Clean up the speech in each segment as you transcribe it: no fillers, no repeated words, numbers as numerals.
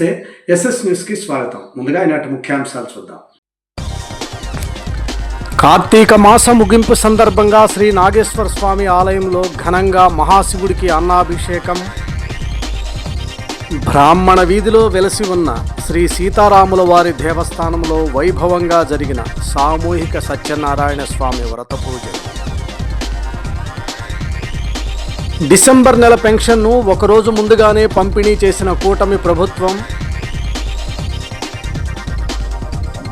నమస్తే, ఎస్ఎస్ న్యూస్కి స్వాగతం. ముందుగా ఈనాటి ముఖ్యాంశాలు చూద్దాం. కార్తీక మాస ముగింపు సందర్భంగా శ్రీ నాగేశ్వర స్వామి ఆలయంలో ఘనంగా మహాశివుడికి అన్నాభిషేకం. బ్రాహ్మణ వీధిలో వెలసి ఉన్న శ్రీ సీతారాముల వారి దేవస్థానంలో వైభవంగా జరిగిన సామూహిక సత్యనారాయణ స్వామి వ్రత పూజ. డిసెంబర్ నెల పెన్షన్ను ఒకరోజు ముందుగానే పంపిణీ చేసిన కూటమి ప్రభుత్వం.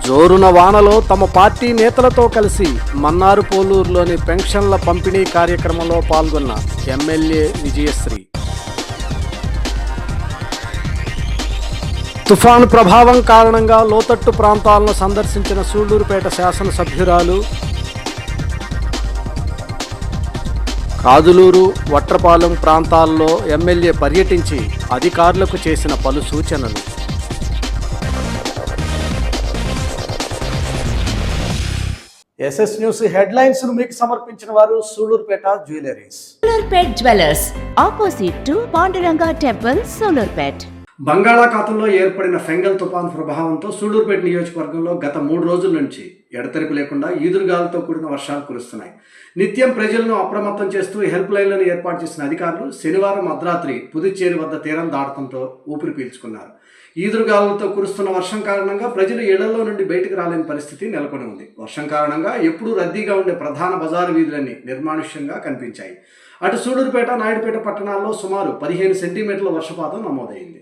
జోరున వానలో తమ పార్టీ నేతలతో కలిసి మన్నారు పోలూరులోని పెన్షన్ల పంపిణీ కార్యక్రమంలో పాల్గొన్న ఎమ్మెల్యే విజయశ్రీ. తుఫాను ప్రభావం కారణంగా లోతట్టు ప్రాంతాలను సందర్శించిన సూళ్లూరుపేట శాసనసభ్యురాలు. కాదులూరు, వట్రపాలెం ప్రాంతాల్లో ఎమ్మెల్యే పర్యటించి అధికారులకు చేసిన పలు సూచనలు. ఎస్ఎస్ న్యూస్ హెడ్లైన్స్ ను మీకు సమర్పించిన వారు Sullurpeta jewelleries. Sullurpeta jewellers, opposite to Panduranga temple, Sullurpeta. బంగాళాఖాతంలో ఏర్పడిన ఫెంగల్ తుఫాను ప్రభావంతో సూళ్లూరుపేట నియోజకవర్గంలో గత 3 రోజుల నుంచి ఎడతెరిపి లేకుండా ఈదురుగాలతో కూడిన వర్షాలు కురుస్తున్నాయి. నిత్యం ప్రజలను అప్రమత్తం చేస్తూ హెల్ప్ లైన్లను ఏర్పాటు చేసిన అధికారులు శనివారం అర్ధరాత్రి పుదుచ్చేరి వద్ద తీరం దాటడంతో ఊపిరి పీల్చుకున్నారు. ఈదురుగాలులతో కురుస్తున్న వర్షం కారణంగా ప్రజలు ఇళ్లలో నుండి బయటకు రాలేని పరిస్థితి నెలకొని ఉంది. వర్షం కారణంగా ఎప్పుడూ రద్దీగా ఉండే ప్రధాన బజారు వీధులన్నీ నిర్మానుష్యంగా కనిపించాయి. అటు సూళ్లూరుపేట, నాయుడుపేట పట్టణాల్లో సుమారు 15 సెంటీమీటర్ల వర్షపాతం నమోదైంది.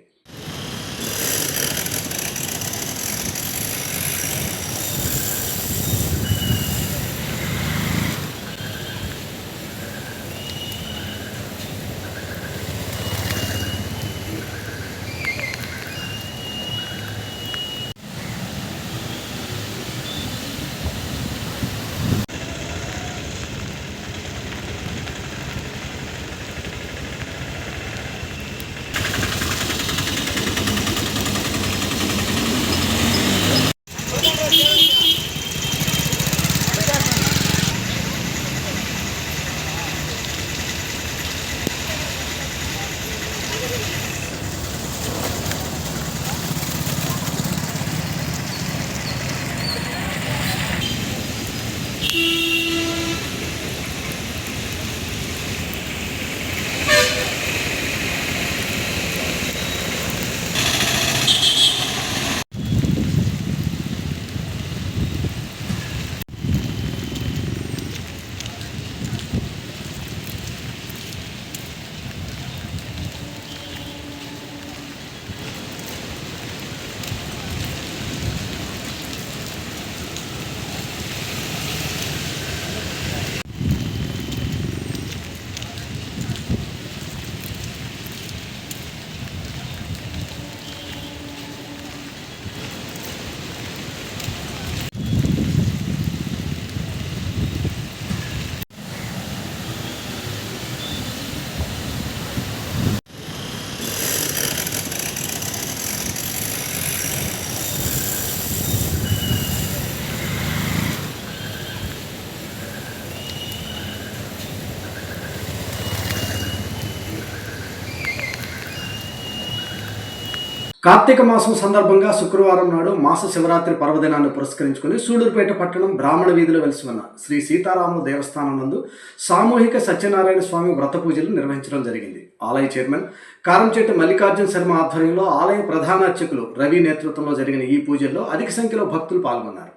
కార్తీక మాసం సందర్భంగా శుక్రవారం నాడు మాస శివరాత్రి పర్వదినాన్ని పురస్కరించుకుని సూళ్లూరుపేట పట్టణం బ్రాహ్మణ వీధిలో వెలిసి ఉన్న శ్రీ సీతారాముల దేవస్థానం నందు సామూహిక సత్యనారాయణ స్వామి వ్రత పూజలు నిర్వహించడం జరిగింది. ఆలయ చైర్మన్ కారంచెట్టి మల్లికార్జున శర్మ ఆధ్వర్యంలో ఆలయ ప్రధాన అర్చకులు రవి నేతృత్వంలో జరిగిన ఈ పూజల్లో అధిక సంఖ్యలో భక్తులు పాల్గొన్నారు.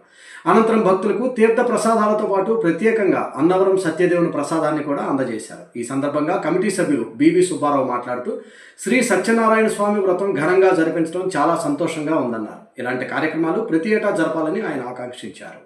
అనంతరం భక్తులకు తీర్థ ప్రసాదాలతో పాటు ప్రత్యేకంగా అన్నవరం సత్యదేవుని ప్రసాదాన్ని కూడా అందజేశారు. ఈ సందర్భంగా కమిటీ సభ్యులు బివి సుబ్బారావు మాట్లాడుతూ శ్రీ సత్యనారాయణ స్వామి వ్రతం ఘనంగా జరిపించడం చాలా సంతోషంగా ఉందన్నారు. ఇలాంటి కార్యక్రమాలు ప్రతి ఏటా జరపాలని ఆయన ఆకాంక్షించారు.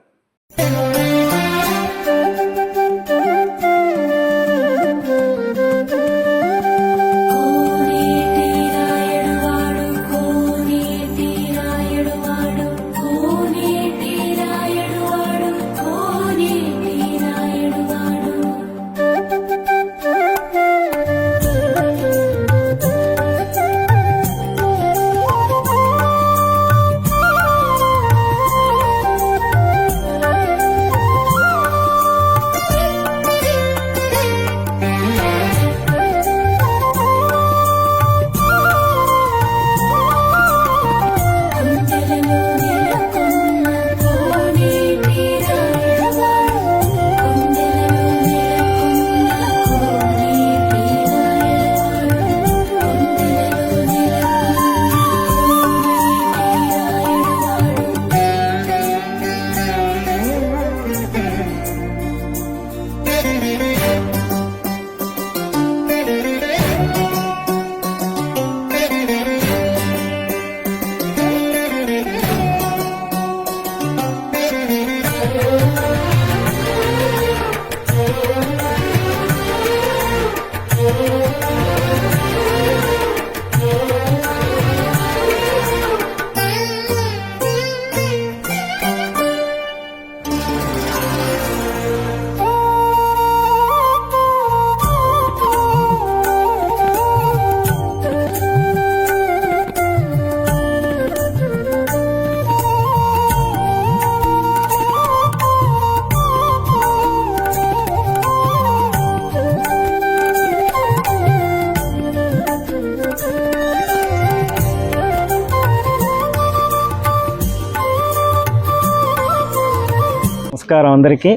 నమస్కారం అందరికీ.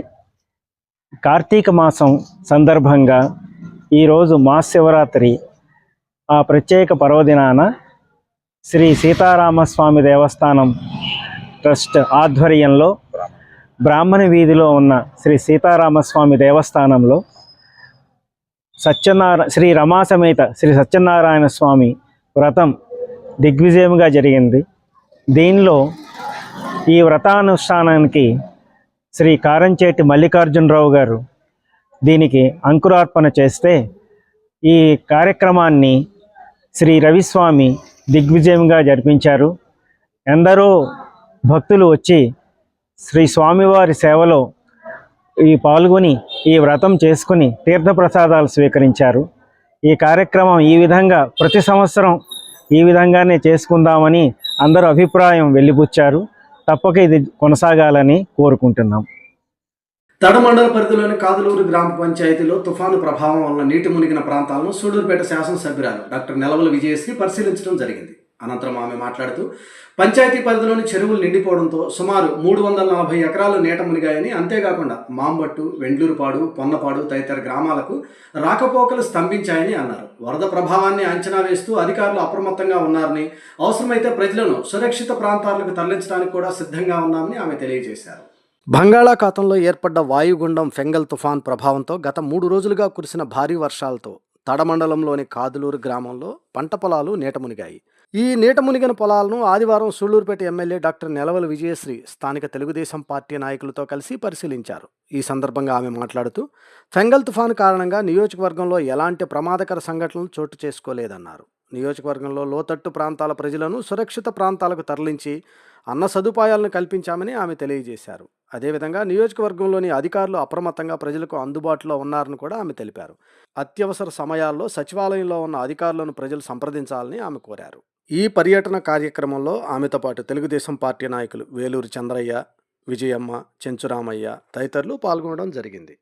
కార్తీక మాసం సందర్భంగా ఈరోజు మహాశివరాత్రి ఆ ప్రత్యేక పర్వదినాన శ్రీ సీతారామస్వామి దేవస్థానం ట్రస్ట్ ఆధ్వర్యంలో బ్రాహ్మణ వీధిలో ఉన్న శ్రీ సీతారామస్వామి దేవస్థానంలో శ్రీ రమాసమేత శ్రీ సత్యనారాయణ స్వామి వ్రతం దిగ్విజయంగా జరిగింది. దీనిలో ఈ వ్రతానుష్ఠానానికి శ్రీ కారంచేటి మల్లికార్జునరావు గారు దీనికి అంకురార్పణ చేస్తే ఈ కార్యక్రమాన్ని శ్రీ రవిస్వామి దిగ్విజయంగా జరిపించారు. ఎందరో భక్తులు వచ్చి శ్రీ స్వామివారి సేవలో పాల్గొని ఈ వ్రతం చేసుకుని తీర్థప్రసాదాలు స్వీకరించారు. ఈ కార్యక్రమం ఈ విధంగా ప్రతి సంవత్సరం ఈ విధంగానే చేసుకుందామని అందరూ అభిప్రాయం వెలిబుచ్చారు. తప్పక ఇది కొనసాగాలని కోరుకుంటున్నాం. తడ మండల పరిధిలోని కాదులూరు గ్రామ పంచాయతీలో తుఫాను ప్రభావం వల్ల నీటి మునిగిన ప్రాంతాలను సూడూరుపేట శాసనసభ్యురాలు డాక్టర్ నెలవల విజయశ్రీ పరిశీలించడం జరిగింది. అనంతరం ఆమె మాట్లాడుతూ పంచాయతీ పరిధిలోని చెరువులు నిండిపోవడంతో సుమారు 340 ఎకరాలు నీట మునిగాయని, అంతేకాకుండా మాంబట్టు, వెండ్లూరుపాడు, పొన్నపాడు తదితర గ్రామాలకు రాకపోకలు స్తంభించాయని అన్నారు. వరద ప్రభావాన్ని అంచనా వేస్తూ అధికారులు అప్రమత్తంగా ఉన్నారని, అవసరమైతే ప్రజలను సురక్షిత ప్రాంతాలకు తరలించడానికి కూడా సిద్ధంగా ఉన్నామని ఆమె తెలియజేశారు. బంగాళాఖాతంలో ఏర్పడ్డ వాయుగుండం ఫెంగల్ తుఫాన్ ప్రభావంతో గత 3 రోజులుగా కురిసిన భారీ వర్షాలతో తడమండలంలోని కాదులూరు గ్రామంలో పంట పొలాలు నీట మునిగాయి. ఈ నీట మునిగిన పొలాలను ఆదివారం సూళ్లూరుపేట ఎమ్మెల్యే డాక్టర్ నెలవల విజయశ్రీ స్థానిక తెలుగుదేశం పార్టీ నాయకులతో కలిసి పరిశీలించారు. ఈ సందర్భంగా ఆమె మాట్లాడుతూ ఫెంగల్ తుఫాను కారణంగా నియోజకవర్గంలో ఎలాంటి ప్రమాదకర సంఘటనలు చోటు చేసుకోలేదన్నారు. నియోజకవర్గంలో లోతట్టు ప్రాంతాల ప్రజలను సురక్షిత ప్రాంతాలకు తరలించి అన్న సదుపాయాలను కల్పించామని ఆమె తెలియజేశారు. అదేవిధంగా నియోజకవర్గంలోని అధికారులు అప్రమత్తంగా ప్రజలకు అందుబాటులో ఉన్నారని కూడా ఆమె తెలిపారు. అత్యవసర సమయాల్లో సచివాలయంలో ఉన్న అధికారులను ప్రజలు సంప్రదించాలని ఆమె కోరారు. ఈ పర్యటన కార్యక్రమంలో ఆమెతో పాటు తెలుగుదేశం పార్టీ నాయకులు వేలూరు చంద్రయ్య, విజయమ్మ, చెంచురామయ్య తదితరులు పాల్గొనడం జరిగింది.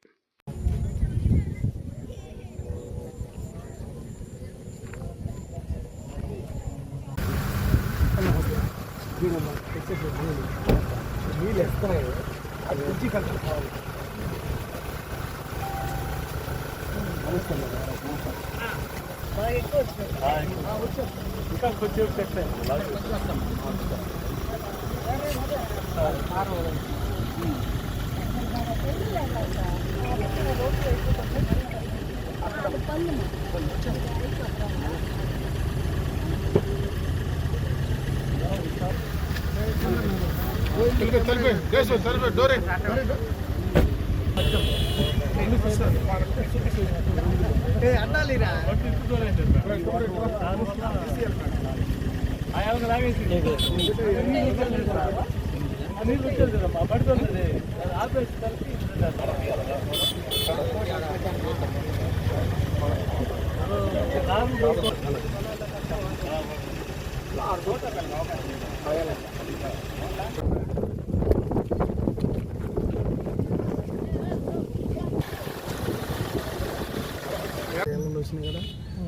వచ్చినాయి కదా,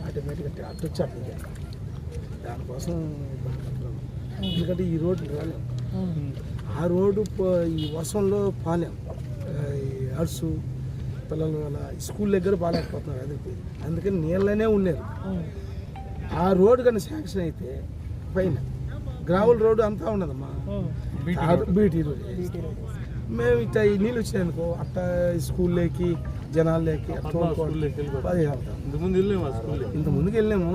ఆటోమేటిక్గా అటు వచ్చి అటు దానికోసం ఎందుకంటే ఈ రోడ్డు రాలేం, ఆ రోడ్డు ఈ వర్షంలో పాలేం, అరుసు పిల్లలు అలా స్కూల్ దగ్గర బాగాలేకపోతున్నారు. అందుకని నీళ్ళనే ఉన్నారు. ఆ రోడ్డు కానీ శాంక్షన్ అయితే పైన గ్రావెల్ రోడ్డు అంతా ఉన్నదమ్మా, బీటీ రోడ్. మేము ఇట్లా ఈ నీళ్ళు వచ్చినాయనుకో అట్లా స్కూల్లోకి జనాల్లోకి ఇంత ముందుకు వెళ్ళాము.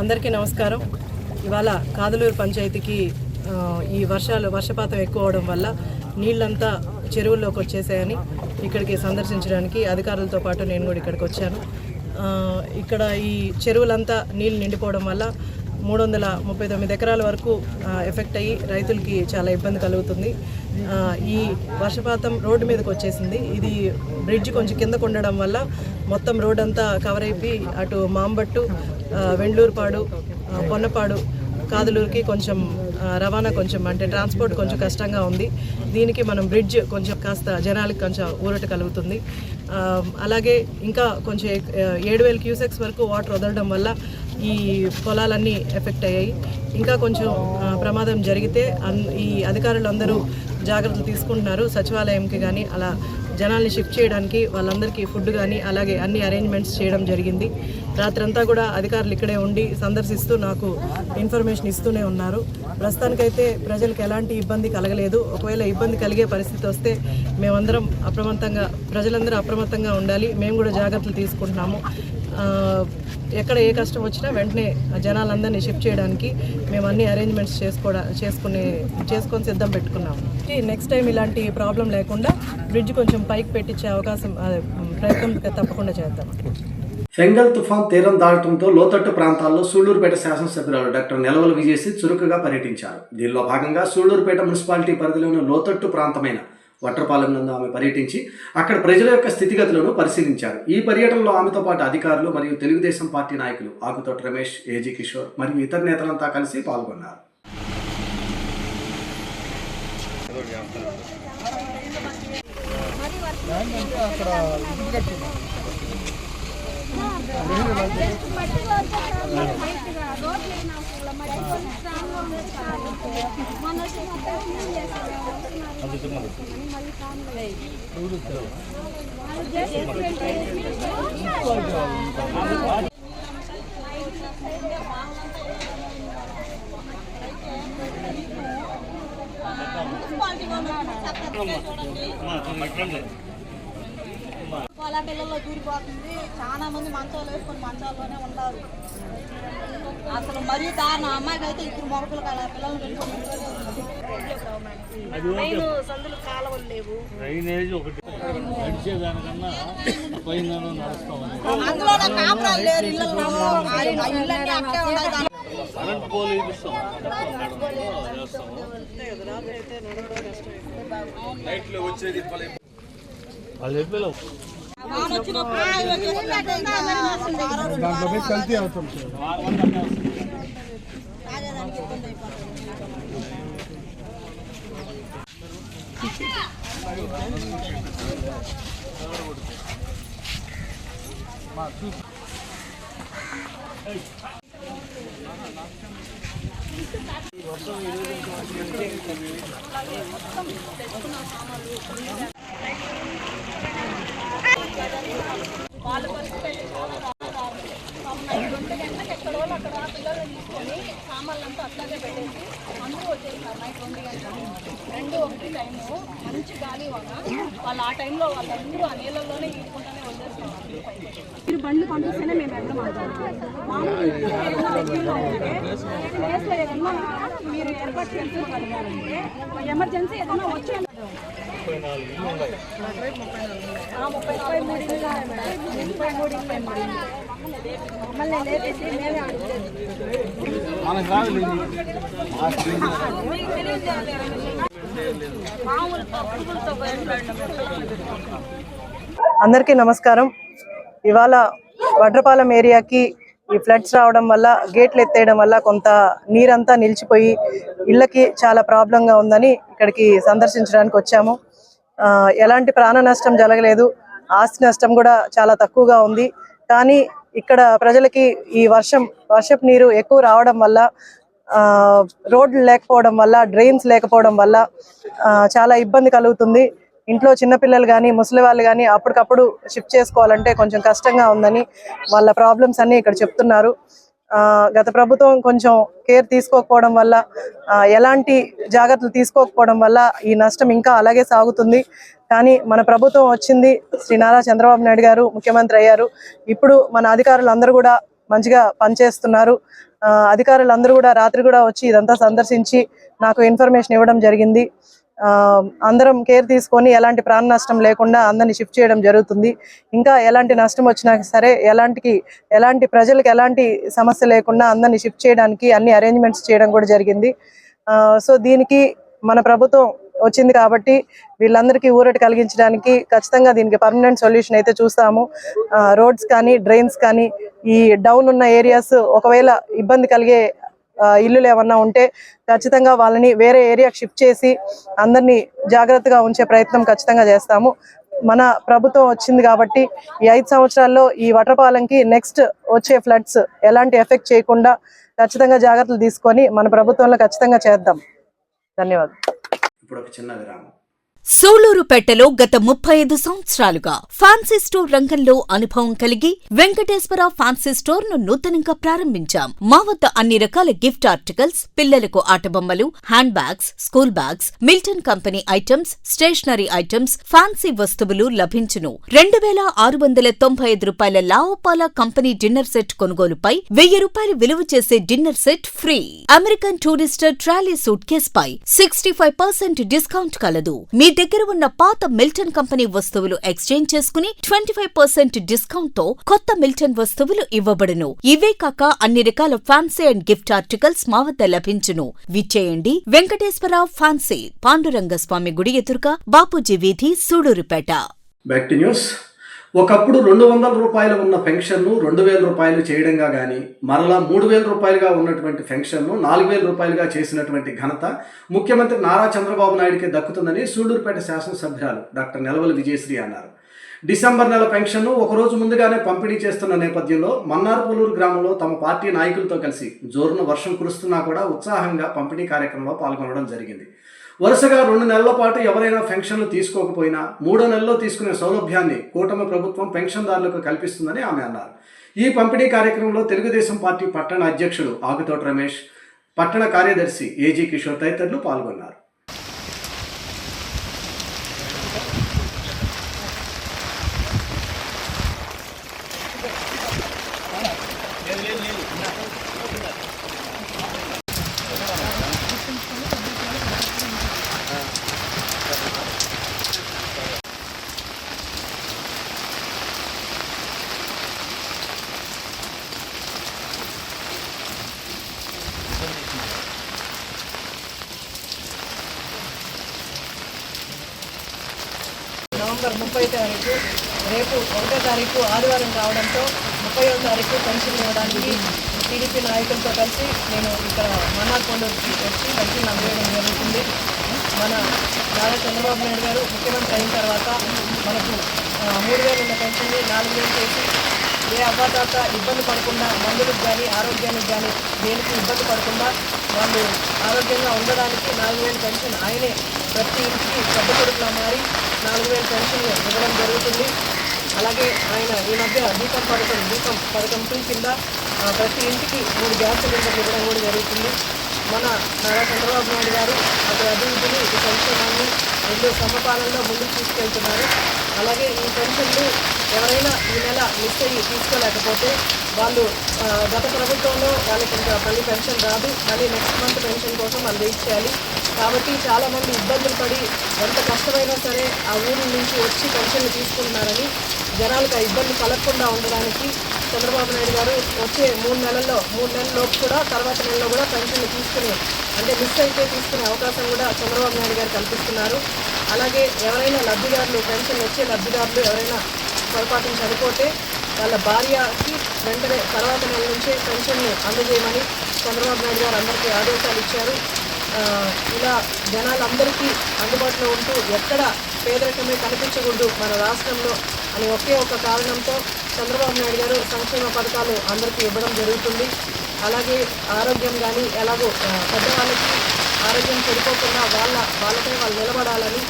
అందరికీ నమస్కారం. ఇవాళ కాదలూరు పంచాయతీకి ఈ వర్షపాతం ఎక్కువ అవడం వల్ల నీళ్ళంతా చెరువుల్లోకి వచ్చేసాయని ఇక్కడికి సందర్శించడానికి అధికారులతో పాటు నేను కూడా ఇక్కడికి వచ్చాను. ఇక్కడ ఈ చెరువులంతా నీళ్ళు నిండిపోవడం వల్ల 339 ఎకరాల వరకు ఎఫెక్ట్ అయ్యి రైతులకి చాలా ఇబ్బంది కలుగుతుంది. ఈ వర్షపాతం రోడ్డు మీదకి వచ్చేసింది. ఇది బ్రిడ్జ్ కొంచెం కిందకు ఉండడం వల్ల మొత్తం రోడ్ అంతా కవర్ అయిపోయి అటు మాంబట్టు, వెండ్లూరుపాడు, పొన్నపాడు, కాదలూరుకి కొంచెం రవాణా కొంచెం అంటే ట్రాన్స్పోర్ట్ కొంచెం కష్టంగా ఉంది. దీనికి మనం బ్రిడ్జ్ కొంచెం కాస్త జనాలకి కొంచెం ఊరట కలుగుతుంది. అలాగే ఇంకా కొంచెం 7,000 క్యూసెక్స్ వరకు వాటర్ వదలడం వల్ల ఈ పొలాలన్నీ ఎఫెక్ట్ అయ్యాయి. ఇంకా కొంచెం ప్రమాదం జరిగితే ఈ అధికారులు అందరూ జాగ్రత్తలు తీసుకుంటున్నారు. సచివాలయంకి కానీ అలా జనాల్ని షిఫ్ట్ చేయడానికి వాళ్ళందరికీ ఫుడ్ కానీ అలాగే అన్ని అరేంజ్మెంట్స్ చేయడం జరిగింది. రాత్రంతా కూడా అధికారులు ఇక్కడే ఉండి సందర్శిస్తూ నాకు ఇన్ఫర్మేషన్ ఇస్తూనే ఉన్నారు. ప్రస్తుతానికైతే ప్రజలకు ఎలాంటి ఇబ్బంది కలగలేదు. ఒకవేళ ఇబ్బంది కలిగే పరిస్థితి వస్తే మేమందరం ప్రజలందరూ అప్రమత్తంగా ఉండాలి. మేము కూడా జాగ్రత్తలు తీసుకుంటున్నాము. ఎక్కడ ఏ కష్టం వచ్చినా వెంటనే జనాలందరినీ షిఫ్ట్ చేయడానికి మేము అన్ని అరేంజ్మెంట్స్ చేసుకొని సిద్ధం పెట్టుకున్నాము. నెక్స్ట్ టైం ఇలాంటి ప్రాబ్లం లేకుండా బ్రిడ్జ్ కొంచెం పైకి పెట్టించే ప్రయత్నం తప్పకుండా చేద్దాం. ఫెంగల్ తుఫాన్ తీరం దాటడంతో లోతట్టు ప్రాంతాల్లో సూళ్లూరుపేట శాసనసభ్యురాలు డాక్టర్ నెలవల విజయశ్రీ చురుకుగా పర్యటించారు. దీనిలో భాగంగా సూళ్లూరుపేట మున్సిపాలిటీ పరిధిలోని లోతట్టు ప్రాంతమైన వట్రపాలెం నందు ఆమె పర్యటించి అక్కడ ప్రజల యొక్క స్థితిగతులను పరిశీలించారు. ఈ పర్యటనలో ఆమెతో పాటు అధికారులు మరియు తెలుగుదేశం పార్టీ నాయకులు ఆకుతోటి రమేష్, ఏజీ కిషోర్ మరియు ఇతర నేతలంతా కలిసి పాల్గొన్నారు. పొలా పిల్లల్లో దూరిపోతుంది. చాలా మంది మంచాలు వేసుకొని మంచాల్లోనే ఉన్నారు. అసలు మరీ దారుణం. అమ్మాయికి అయితే ఇద్దరు మొగపిల్లలు కదా పిల్లలు పెట్టుకొని సందులు కాలువలు లేవు. అందులో కాపురాలు లేరు. ఇళ్ళన్నీ అట్టే ఉన్నాయి. కల్తీ అవుతుంది. వాళ్ళ పరిస్థితి ఎక్కడో అక్కడ పిల్లలు తీసుకొని సామాన్లంతా అట్లాగే పెట్టేసి అందరూ వచ్చేసారు. నైట్ 2 గంటలు 2-1 టైము మంచి గాలి వాళ్ళు ఆ టైంలో వాళ్ళందరూ ఆ నీళ్ళల్లోనే ఈదుకుంటానే వదిలేస్తున్నారు. మీరు బండ్లు పంపిస్తేనే మేము మీరు ఏర్పాటు చేసుకోగలిగారంటే ఎమర్జెన్సీ ఏదైనా వచ్చే 33 మమ్మల్ని లేపేసి మేమే అందరికీ నమస్కారం. ఇవాళ వడ్రపాలెం ఏరియాకి ఈ ఫ్లడ్స్ రావడం వల్ల గేట్లు ఎత్తేయడం వల్ల కొంత నీరంతా నిలిచిపోయి ఇళ్ళకి చాలా ప్రాబ్లంగా ఉందని ఇక్కడికి సందర్శించడానికి వచ్చాము. ఎలాంటి ప్రాణ నష్టం జరగలేదు. ఆస్తి నష్టం కూడా చాలా తక్కువగా ఉంది. కానీ ఇక్కడ ప్రజలకి ఈ వర్షపు నీరు ఎక్కువ రావడం వల్ల, రోడ్లు లేకపోవడం వల్ల, డ్రైన్స్ లేకపోవడం వల్ల చాలా ఇబ్బంది కలుగుతుంది. ఇంట్లో చిన్నపిల్లలు కానీ ముసలి వాళ్ళు కానీ అప్పటికప్పుడు షిఫ్ట్ చేసుకోవాలంటే కొంచెం కష్టంగా ఉందని వాళ్ళ ప్రాబ్లమ్స్ అన్నీ ఇక్కడ చెప్తున్నారు. గత ప్రభుత్వం కొంచెం కేర్ తీసుకోకపోవడం వల్ల, ఎలాంటి జాగ్రత్తలు తీసుకోకపోవడం వల్ల ఈ నష్టం ఇంకా అలాగే సాగుతుంది. కానీ మన ప్రభుత్వం వచ్చింది, శ్రీ నారా చంద్రబాబు నాయుడు గారు ముఖ్యమంత్రి అయ్యారు. ఇప్పుడు మన అధికారులందరూ కూడా మంచిగా పనిచేస్తున్నారు. అధికారులందరూ కూడా రాత్రి కూడా వచ్చి ఇదంతా సందర్శించి నాకు ఇన్ఫర్మేషన్ ఇవ్వడం జరిగింది. అందరం కేర్ తీసుకొని ఎలాంటి ప్రాణ నష్టం లేకుండా అందరినీ షిఫ్ట్ చేయడం జరుగుతుంది. ఇంకా ఎలాంటి నష్టం వచ్చినా సరే ఎలాంటి ప్రజలకు ఎలాంటి సమస్య లేకుండా అందరినీ షిఫ్ట్ చేయడానికి అన్ని అరేంజ్మెంట్స్ చేయడం కూడా జరిగింది. సో దీనికి మన ప్రభుత్వం వచ్చింది కాబట్టి వీళ్ళందరికీ ఊరట కలిగించడానికి ఖచ్చితంగా దీనికి పర్మనెంట్ సొల్యూషన్ అయితే చూస్తాము. రోడ్స్ కానీ డ్రైన్స్ కానీ ఈ డౌన్ ఉన్న ఏరియాస్ ఒకవేళ ఇబ్బంది కలిగే ఇల్లులు ఏమన్నా ఉంటే ఖచ్చితంగా వాళ్ళని వేరే ఏరియాకి షిఫ్ట్ చేసి అందరినీ జాగ్రత్తగా ఉంచే ప్రయత్నం ఖచ్చితంగా చేస్తాము. మన ప్రభుత్వం వచ్చింది కాబట్టి ఈ 5 సంవత్సరాల్లో ఈ వటపాలెంకి నెక్స్ట్ వచ్చే ఫ్లడ్స్ ఎలాంటి ఎఫెక్ట్ చేయకుండా ఖచ్చితంగా జాగ్రత్తలు తీసుకొని మన ప్రభుత్వంలో ఖచ్చితంగా చేద్దాం. ధన్యవాదాలు. ఇప్పుడు ఒక చిన్న విరామం. సూళ్లూరుపేటలో గత 35 సంవత్సరాలుగా ఫ్యాన్సీ స్టోర్ రంగంలో అనుభవం కలిగి వెంకటేశ్వర ఫ్యాన్సీ స్టోర్ ను నూతనంగా ప్రారంభించాం. మా వద్ద అన్ని రకాల గిఫ్ట్ ఆర్టికల్స్, పిల్లలకు ఆటబొమ్మలు, hand bags, school bags, Milton company items, stationery items, fancy వస్తువులు లభించును. 2695 రూపాయల లావోపాలా కంపెనీ డిన్నర్ సెట్ కొనుగోలుపై 1000 రూపాయలు విలువ చేసే dinner set free. American Tourister trolley suitcase పై 65% డిస్కౌంట్ కలదు. మీ దగ్గర ఉన్న పాత మిల్టన్ కంపెనీ వస్తువులు ఎక్స్చేంజ్ చేసుకుని 25% డిస్కౌంట్ తో కొత్త మిల్టన్ వస్తువులు ఇవ్వబడును. ఇవే కాక అన్ని రకాల ఫ్యాన్సీ అండ్ గిఫ్ట్ ఆర్టికల్స్ మా వద్ద లభించును. విచ్చేయండి. వెంకటేశ్వర ఫ్యాన్సీ, పాండురంగస్వామి గుడి ఎదురుగా, బాపూజీ వీధి, సూళ్లూరుపేట. Back to news. ఒకప్పుడు 200 రూపాయలు ఉన్న పెన్షన్ను 2000 రూపాయలు చేయడంగా కానీ, మరలా 3000 రూపాయలుగా ఉన్నటువంటి పెన్షన్ను 4000 రూపాయలుగా చేసినటువంటి ఘనత ముఖ్యమంత్రి నారా చంద్రబాబు నాయుడికి దక్కుతుందని సూళ్లూరుపేట శాసనసభ్యురాలు డాక్టర్ నెలవల విజయశ్రీ అన్నారు. డిసెంబర్ నెల పెన్షన్ను ఒకరోజు ముందుగానే పంపిణీ చేస్తున్న నేపథ్యంలో మన్నార్పూలూరు గ్రామంలో తమ పార్టీ నాయకులతో కలిసి జోరున వర్షం కురుస్తున్నా కూడా ఉత్సాహంగా పంపిణీ కార్యక్రమంలో పాల్గొనడం జరిగింది. వరుసగా 2 నెలల పాటు ఎవరైనా పెన్షన్లు తీసుకోకపోయినా 3వ నెలలో తీసుకునే సౌలభ్యాన్ని కూటమి ప్రభుత్వం పెన్షన్దారులకు కల్పిస్తుందని ఆమె అన్నారు. ఈ పంపిణీ కార్యక్రమంలో తెలుగుదేశం పార్టీ పట్టణ అధ్యక్షుడు ఆకుతోట రమేష్, పట్టణ కార్యదర్శి ఏజీ కిషోర్ తదితరులు పాల్గొన్నారు. నవంబర్ 30 తారీఖు, రేపు 1వ తారీఖు ఆదివారం కావడంతో 30వ తారీఖు పెన్షన్ ఇవ్వడానికి టీడీపీ నాయకులతో కలిసి నేను ఇక్కడ మన్నార్పూలూరుకి వచ్చి పెన్షన్ అందజేయడం జరుగుతుంది. మన నారా చంద్రబాబు నాయుడు గారు ముఖ్యమంత్రి అయిన తర్వాత మనకు 3000 ఉన్న పెన్షన్ని 4000 చేసి ఏ అవ్వాతాత ఇబ్బంది పడకుండా, మందులకు కానీ ఆరోగ్యానికి కానీ దేనికి ఇబ్బంది పడకుండా వాళ్ళు ఆరోగ్యంగా ఉండడానికి 4000 పెన్షన్ ఆయనే ప్రతి ఇంటికి పెద్ద కొడుకులా మారి 4000 పెన్షన్ ఇవ్వడం జరుగుతుంది. అలాగే ఆయన ఈ మధ్య దీపం పథకం కింద ప్రతి ఇంటికి 3 గ్యాస్ సిలిండర్లు ఇవ్వడం కూడా జరుగుతుంది. మన నారా చంద్రబాబు నాయుడు గారు అటు అభివృద్ధిని, ఇటు సంక్షేమాన్ని 2 సమపాలనలో ముందుకు తీసుకెళ్తున్నారు. అలాగే ఈ పెన్షన్లు ఎవరైనా ఈ నెల మిస్ అయ్యి తీసుకోలేకపోతే వాళ్ళు గత ప్రభుత్వంలో వాళ్ళకి ఇంకా మళ్ళీ పెన్షన్ రాదు, మళ్ళీ నెక్స్ట్ మంత్ పెన్షన్ కోసం వాళ్ళు వెయిట్ చేయాలి. కాబట్టి చాలామంది ఇబ్బందులు పడి ఎంత కష్టమైనా సరే ఆ ఊరి నుంచి వచ్చి పెన్షన్లు తీసుకుంటున్నారని జనాలకు ఆ ఇబ్బంది కలగకుండా ఉండడానికి చంద్రబాబు నాయుడు గారు వచ్చే 3 నెలల్లోపు కూడా తర్వాత నెలలో కూడా పెన్షన్లు తీసుకుని, అంటే మిస్ అయితే తీసుకునే అవకాశం కూడా చంద్రబాబు నాయుడు గారు కల్పిస్తున్నారు. అలాగే ఎవరైనా లబ్ధిదారులు, పెన్షన్ వచ్చే లబ్ధిదారులు ఎవరైనా పొరపాటున చనిపోతే వాళ్ళ భార్యకి వెంటనే తర్వాత నెల నుంచే పెన్షన్ను అందజేయమని చంద్రబాబు నాయుడు గారు అందరికీ ఆదేశాలు ఇచ్చారు. ఇలా జనాలందరికీ అందుబాటులో ఉంటూ ఎక్కడ పేదరికమే కనిపించకూడదు మన రాష్ట్రంలో అని ఒకే ఒక కారణంతో చంద్రబాబు నాయుడు గారు సంక్షేమ పథకాలు అందరికీ ఇవ్వడం జరుగుతుంది. అలాగే ఆరోగ్యం కానీ ఎలాగో పెద్దవాళ్ళకి ఆరోగ్యం చెడిపోకుండా వాళ్ళపై వాళ్ళు నిలబడాలని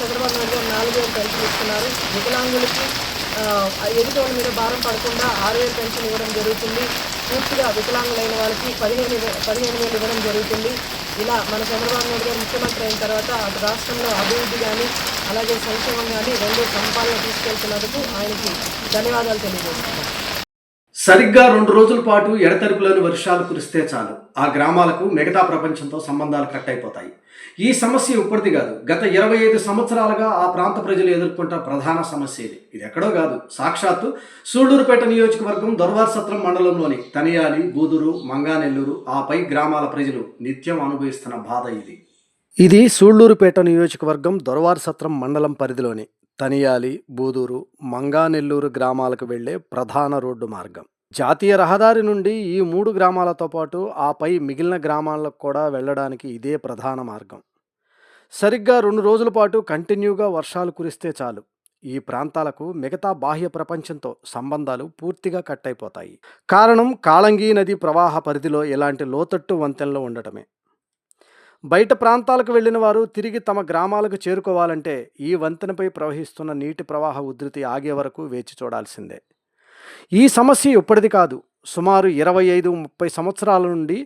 చంద్రబాబు నాయుడు గారు 4000 పెన్షన్ ఇస్తున్నారు. వికలాంగులకి ఎదుటోళ్ళ మీద భారం పడకుండా 6000 పెన్షన్ ఇవ్వడం జరుగుతుంది. పూర్తిగా వికలాంగులైన వాళ్ళకి 15,000 ఇవ్వడం జరుగుతుంది. ఇలా మన చంద్రబాబు నాయుడు గారు ముఖ్యమంత్రి అయిన తర్వాత అటు రాష్ట్రంలో అభివృద్ధి కానీ అలాగే సంక్షేమం కానీ రెండు సంపాదన తీసుకెళ్తున్నందుకు ఆయనకి ధన్యవాదాలు తెలియజేస్తున్నాను. సరిగ్గా 2 రోజుల పాటు ఎడతెరిపిలోని వర్షాలు కురిస్తే చాలు ఆ గ్రామాలకు మిగతా ప్రపంచంతో సంబంధాలు కట్ అయిపోతాయి. ఈ సమస్య ఇప్పటిది కాదు, గత 25 సంవత్సరాలుగా ఆ ప్రాంత ప్రజలు ఎదుర్కొంటున్న ప్రధాన సమస్య ఇది ఎక్కడో కాదు, సాక్షాత్తు సూళ్లూరుపేట నియోజకవర్గం దొరవారసత్రం మండలంలోని తనియాలి, బూదూరు, మంగానెల్లూరు ఆపై గ్రామాల ప్రజలు నిత్యం అనుభవిస్తున్న బాధ ఇది సూళ్లూరుపేట నియోజకవర్గం దొరవారసత్రం మండలం పరిధిలోని తనియాలి, బూదూరు, మంగానెల్లూరు గ్రామాలకు వెళ్లే ప్రధాన రోడ్డు మార్గం. జాతీయ రహదారి నుండి ఈ 3 గ్రామాలతో పాటు ఆపై మిగిలిన గ్రామాలకు కూడా వెళ్ళడానికి ఇదే ప్రధాన మార్గం. సరిగ్గా 2 రోజుల పాటు కంటిన్యూగా వర్షాలు కురిస్తే చాలు ఈ ప్రాంతాలకు మిగతా బాహ్య ప్రపంచంతో సంబంధాలు పూర్తిగా కట్ అయిపోతాయి. కారణం కాళంగి నది ప్రవాహ పరిధిలో ఇలాంటి లోతట్టు వంతెనలు ఉండటమే. బయట ప్రాంతాలకు వెళ్లిన వారు తిరిగి తమ గ్రామాలకు చేరుకోవాలంటే ఈ వంతెనపై ప్రవహిస్తున్న నీటి ప్రవాహ ఉధృతి ఆగే వరకు వేచి చూడాల్సిందే. ఈ సమస్య ఇప్పటిది కాదు, సుమారు 25-30 సంవత్సరాల నుండి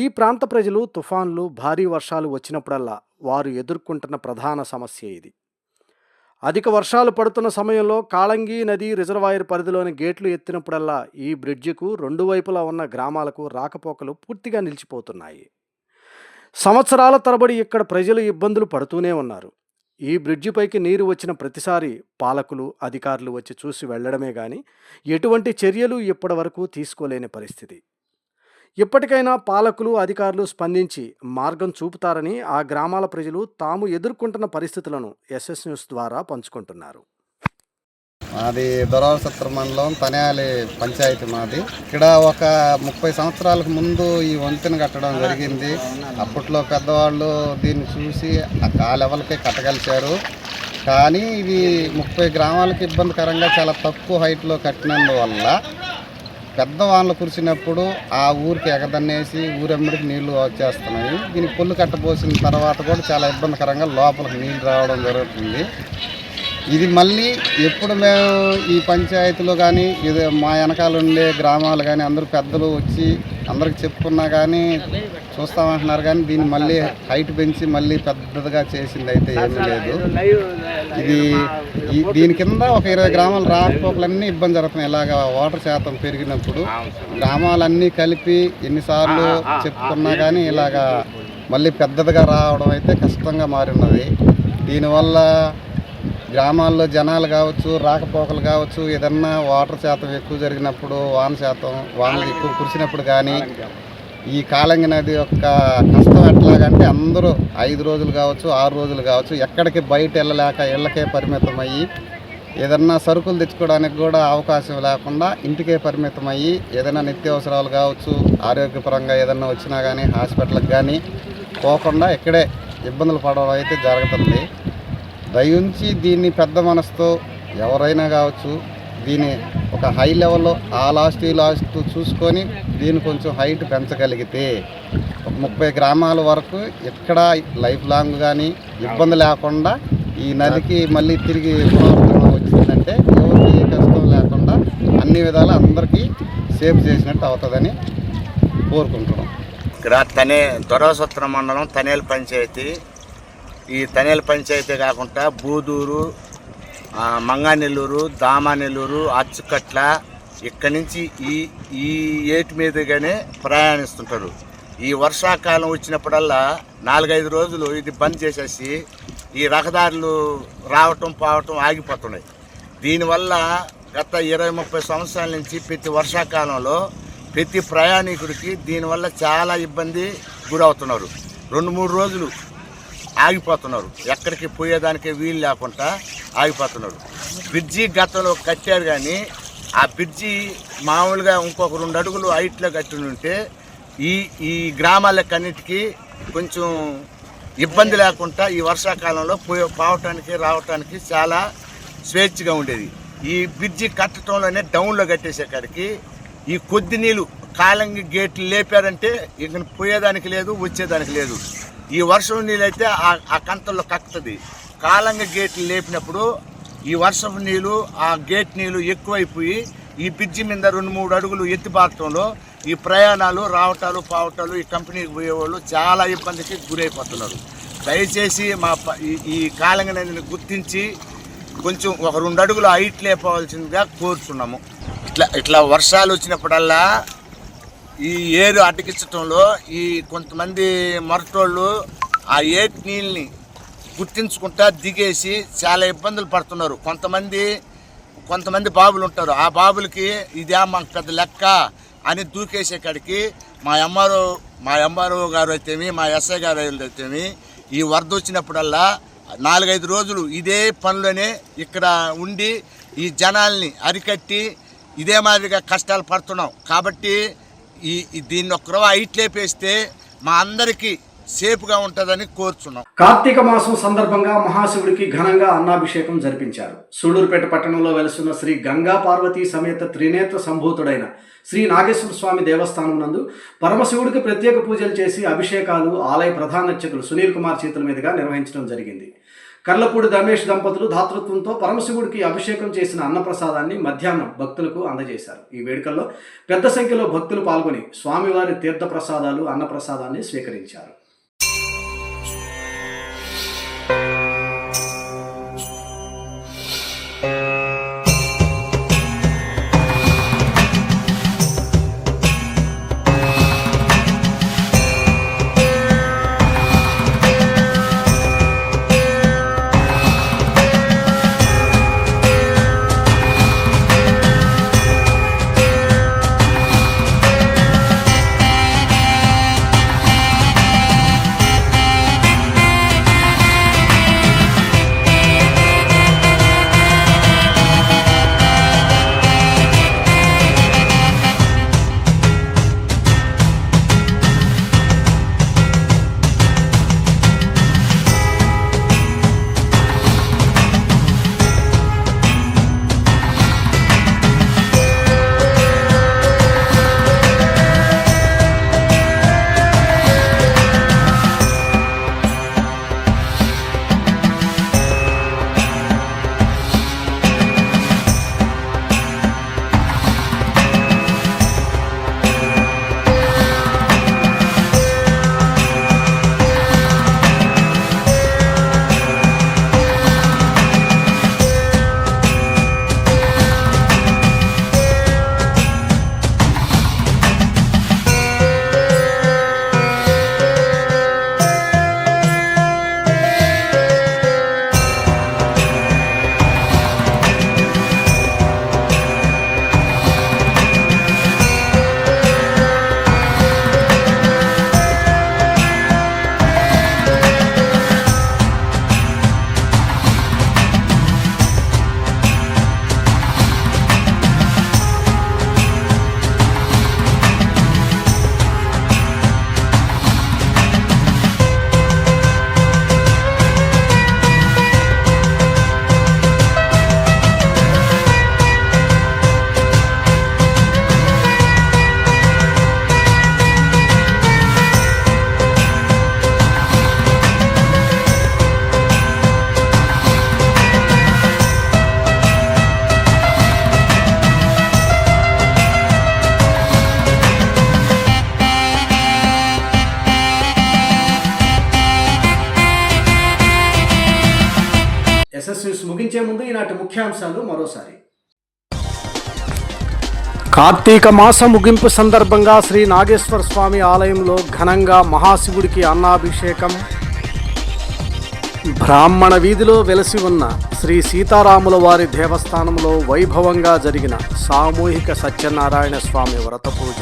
ఈ ప్రాంత ప్రజలు తుఫాన్లు, భారీ వర్షాలు వచ్చినప్పుడల్లా వారు ఎదుర్కొంటున్న ప్రధాన సమస్య ఇది. అధిక వర్షాలు పడుతున్న సమయంలో కాళంగి నది రిజర్వాయర్ పరిధిలోని గేట్లు ఎత్తినప్పుడల్లా ఈ బ్రిడ్జికు 2 వైపులా ఉన్న గ్రామాలకు రాకపోకలు పూర్తిగా నిలిచిపోతున్నాయి. సంవత్సరాల తరబడి ఇక్కడ ప్రజలు ఇబ్బందులు పడుతూనే ఉన్నారు. ఈ బ్రిడ్జిపైకి నీరు వచ్చిన ప్రతిసారి పాలకులు, అధికారులు వచ్చి చూసి వెళ్లడమే గాని ఎటువంటి చర్యలు ఇప్పటి వరకు తీసుకోలేని పరిస్థితి. ఇప్పటికైనా పాలకులు, అధికారులు స్పందించి మార్గం చూపుతారని ఆ గ్రామాల ప్రజలు తాము ఎదుర్కొంటున్న పరిస్థితులను ఎస్ఎస్ న్యూస్ ద్వారా పంచుకుంటున్నారు. మాది దొరవారసత్రం మండలం తనియాలి పంచాయతీ మాది. ఇక్కడ ఒక 30 సంవత్సరాలకు ముందు ఈ వంతెన కట్టడం జరిగింది. అప్పట్లో పెద్దవాళ్ళు దీన్ని చూసి ఆ లెవెల్కే కట్టగలిచారు. కానీ ఇది 30 గ్రామాలకు ఇబ్బందికరంగా చాలా తక్కువ హైట్లో కట్టినందువల్ల పెద్ద వానలు కురిసినప్పుడు ఆ ఊరికి ఎగదన్నేసి ఊరెమ్మడికి నీళ్లు వచ్చేస్తున్నాయి. దీనికి పొల్లు కట్టబోసిన తర్వాత కూడా చాలా ఇబ్బందికరంగా లోపలికి నీళ్ళు రావడం జరుగుతుంది. ఇది మళ్ళీ ఎప్పుడు మేము ఈ పంచాయతీలో కానీ ఇది మా వెనకాల ఉండే గ్రామాలు కానీ అందరూ పెద్దలు వచ్చి అందరికి చెప్పుకున్నా కానీ చూస్తామంటున్నారు. కానీ దీన్ని మళ్ళీ హైట్ పెంచి మళ్ళీ పెద్దదిగా చేసింది అయితే ఏమీ లేదు. ఇది దీని కింద ఒక 20 గ్రామాలు రాకపోకలన్నీ ఇబ్బంది జరుగుతున్నాయి. ఇలాగ వాటర్ శాతం పెరిగినప్పుడు గ్రామాలన్నీ కలిపి ఎన్నిసార్లు చెప్పుకున్నా కానీ ఇలాగా మళ్ళీ పెద్దదిగా రావడం అయితే కష్టంగా మారినది. దీనివల్ల గ్రామాల్లో జనాలు కావచ్చు, రాకపోకలు కావచ్చు, ఏదన్నా వాటర్ శాతం ఎక్కువ జరిగినప్పుడు వానలు ఎక్కువ కురిసినప్పుడు కానీ ఈ కాళంగి నది యొక్క కష్టం ఎట్లాగంటే అందరూ 5 రోజులు కావచ్చు, 6 రోజులు కావచ్చు ఎక్కడికి బయట వెళ్ళలేక ఇళ్ళకే పరిమితమయ్యి ఏదన్నా సరుకులు తెచ్చుకోవడానికి కూడా అవకాశం లేకుండా ఇంటికే పరిమితమయ్యి ఏదైనా నిత్యావసరాలు కావచ్చు, ఆరోగ్యపరంగా ఏదన్నా వచ్చినా కానీ హాస్పిటల్కి కానీ పోకుండా ఇక్కడే ఇబ్బందులు పడడం అయితే జరుగుతుంది. దయించి దీన్ని పెద్ద మనసుతో ఎవరైనా కావచ్చు దీన్ని ఒక హై లెవెల్లో ఆ లాస్ట్ చూసుకొని దీన్ని కొంచెం హైట్ పెంచగలిగితే ఒక 30 గ్రామాల వరకు ఎక్కడ లైఫ్ లాంగ్ కానీ ఇబ్బంది లేకుండా ఈ నదికి మళ్ళీ తిరిగి పునరుద్ధరణ వచ్చిందంటే ఎవరికి ఏ కష్టం లేకుండా అన్ని విధాలు అందరికీ సేఫ్ చేసినట్టు అవుతుందని కోరుకుంటున్నాం. ఇక్కడ దొరవారసత్రం మండలం తనియాలి పంచాయతీ. ఈ తనియాలి పంచాయతీ కాకుండా బూదూరు, మంగానెల్లూరు, దామానెల్లూరు, అచ్చుకట్ల ఇక్కడి నుంచి ఈ ఏటి మీదుగానే ప్రయాణిస్తుంటారు. ఈ వర్షాకాలం వచ్చినప్పుడల్లా 4-5 రోజులు ఇది బంద్ చేసేసి ఈ రహదారులు రావటం పోవటం ఆగిపోతున్నాయి. దీనివల్ల గత 20-30 సంవత్సరాల నుంచి ప్రతి వర్షాకాలంలో ప్రతి ప్రయాణికుడికి దీనివల్ల చాలా ఇబ్బంది గురవుతున్నారు. 2-3 రోజులు ఆగిపోతున్నారు. ఎక్కడికి పోయేదానికి వీలు లేకుండా ఆగిపోతున్నారు. బ్రిడ్జి గతంలో కట్టారు కానీ ఆ బ్రిడ్జి మామూలుగా ఇంకొక 2 అడుగులు హైట్లో కట్టి ఉంటే ఈ గ్రామాలకన్నిటికీ కొంచెం ఇబ్బంది లేకుండా ఈ వర్షాకాలంలో పోవటానికి రావటానికి చాలా స్వేచ్ఛగా ఉండేది. ఈ బ్రిడ్జి కట్టడంలోనే డౌన్లో కట్టేసేకాడికి ఈ కొద్ది నీళ్ళు కాళంగి గేట్లు లేపారంటే ఇక పోయేదానికి లేదు, వచ్చేదానికి లేదు. ఈ వర్షం నీళ్ళు అయితే ఆ కంతల్లో కక్కుతుంది. కాళంగి గేట్లు లేపినప్పుడు ఈ వర్షపు నీళ్ళు ఆ గేట్ నీళ్ళు ఎక్కువైపోయి ఈ బ్రిడ్జి మీద 2-3 అడుగులు ఎత్తిపారటంలో ఈ ప్రయాణాలు రావటాలు పావటాలు ఈ కంపెనీకి పోయేవాళ్ళు చాలా ఇబ్బందికి గురైపోతున్నారు. దయచేసి ఈ కాలంగా గుర్తించి కొంచెం ఒక 2 అడుగులు హైట్ లేపవలసిందిగా కోరుచున్నాము. ఇట్లా వర్షాలు వచ్చినప్పుడల్లా ఈ ఏరు అడ్డగించడంలో ఈ కొంతమంది మొరటోళ్ళు ఆ ఏటి నీళ్ళని గుర్తించుకుంటా దిగేసి చాలా ఇబ్బందులు పడుతున్నారు. కొంతమంది బాబులు ఉంటారు. ఆ బాబులకి ఇదే మాకు పెద్ద లెక్క అని దూకేసే కాడికి మా ఎంఆర్ఓ గారు అయితేమి, మా ఎస్ఐ గారు అయితేమి ఈ వరద వచ్చినప్పుడల్లా 4-5 రోజులు ఇదే పనులనే ఇక్కడ ఉండి ఈ జనాల్ని అరికట్టి ఇదే మాదిరిగా కష్టాలు పడుతున్నాం. కాబట్టి దీన్ని ఒక్కరో హైట్ లేపేస్తే మా అందరికీ సేఫ్గా ఉంటుందని కోరుచున్నాం. కార్తీక మాసం సందర్భంగా మహాశివుడికి ఘనంగా అన్నాభిషేకం జరిపించారు. సూళ్లూరుపేట పట్టణంలో వెలుస్తున్న శ్రీ గంగా పార్వతీ సమేత త్రినేత్ర సంభూతుడైన శ్రీ నాగేశ్వర స్వామి దేవస్థానం నందు పరమశివుడికి ప్రత్యేక పూజలు చేసి అభిషేకాలు ఆలయ ప్రధాన అర్చకులు సునీల్ కుమార్ చేతుల మీదుగా నిర్వహించడం జరిగింది. కర్లపూడి రమేష్ దంపతులు దాతృత్వంతో పరమశివుడికి అభిషేకం చేసిన అన్నప్రసాదాన్ని మధ్యాహ్నం భక్తులకు అందజేశారు. ఈ వేడుకల్లో పెద్ద సంఖ్యలో భక్తులు పాల్గొని స్వామివారి తీర్థ ప్రసాదాలు అన్నప్రసాదాన్ని స్వీకరించారు. న్యూస్ ముగించే ముందు ఈనాటి ముఖ్యాంశాలు మరోసారి. కార్తీక మాస ముగింపు సందర్భంగా శ్రీ నాగేశ్వర స్వామి ఆలయంలో ఘనంగా మహాశివుడికి అన్నాభిషేకం. బ్రాహ్మణ వీధిలో వెలసి ఉన్న శ్రీ సీతారాముల వారి దేవస్థానంలో వైభవంగా జరిగిన సామూహిక సత్యనారాయణ స్వామి వ్రత పూజ.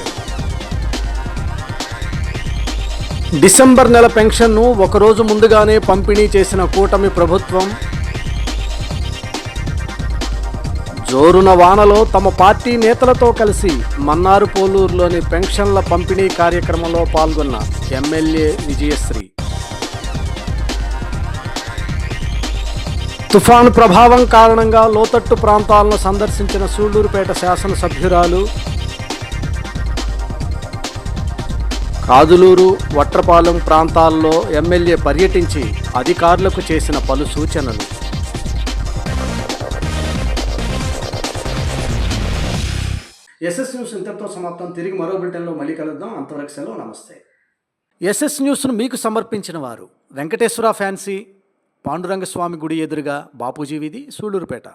డిసెంబర్ నెల పెన్షన్ను ఒకరోజు ముందుగానే పంపిణీ చేసిన కూటమి ప్రభుత్వం. జోరున వానలో తమ పార్టీ నేతలతో కలిసి మన్నారు పోలూరులోని పెన్షన్ల పంపిణీ కార్యక్రమంలో పాల్గొన్న ఎమ్మెల్యే విజయశ్రీ. తుఫాను ప్రభావం కారణంగా లోతట్టు ప్రాంతాలను సందర్శించిన సూళ్లూరుపేట శాసనసభ్యురాలు. కాదులూరు, వట్రపాలెం ప్రాంతాల్లో ఎమ్మెల్యే పర్యటించి అధికారులకు చేసిన పలు సూచనలు. ఎస్ఎస్ న్యూస్ ఇంతటితో సమాప్తం. తిరిగి మరో బులెటిన్లో మళ్ళీ కలుద్దాం. అంతవరకు సెలవు. నమస్తే. ఎస్ఎస్ న్యూస్ను మీకు సమర్పించిన వారు వెంకటేశ్వర ఫ్యాన్సీ, పాండురంగ స్వామి గుడి ఎదురుగా బాపూజీ వీధి, సూళ్లూరుపేట.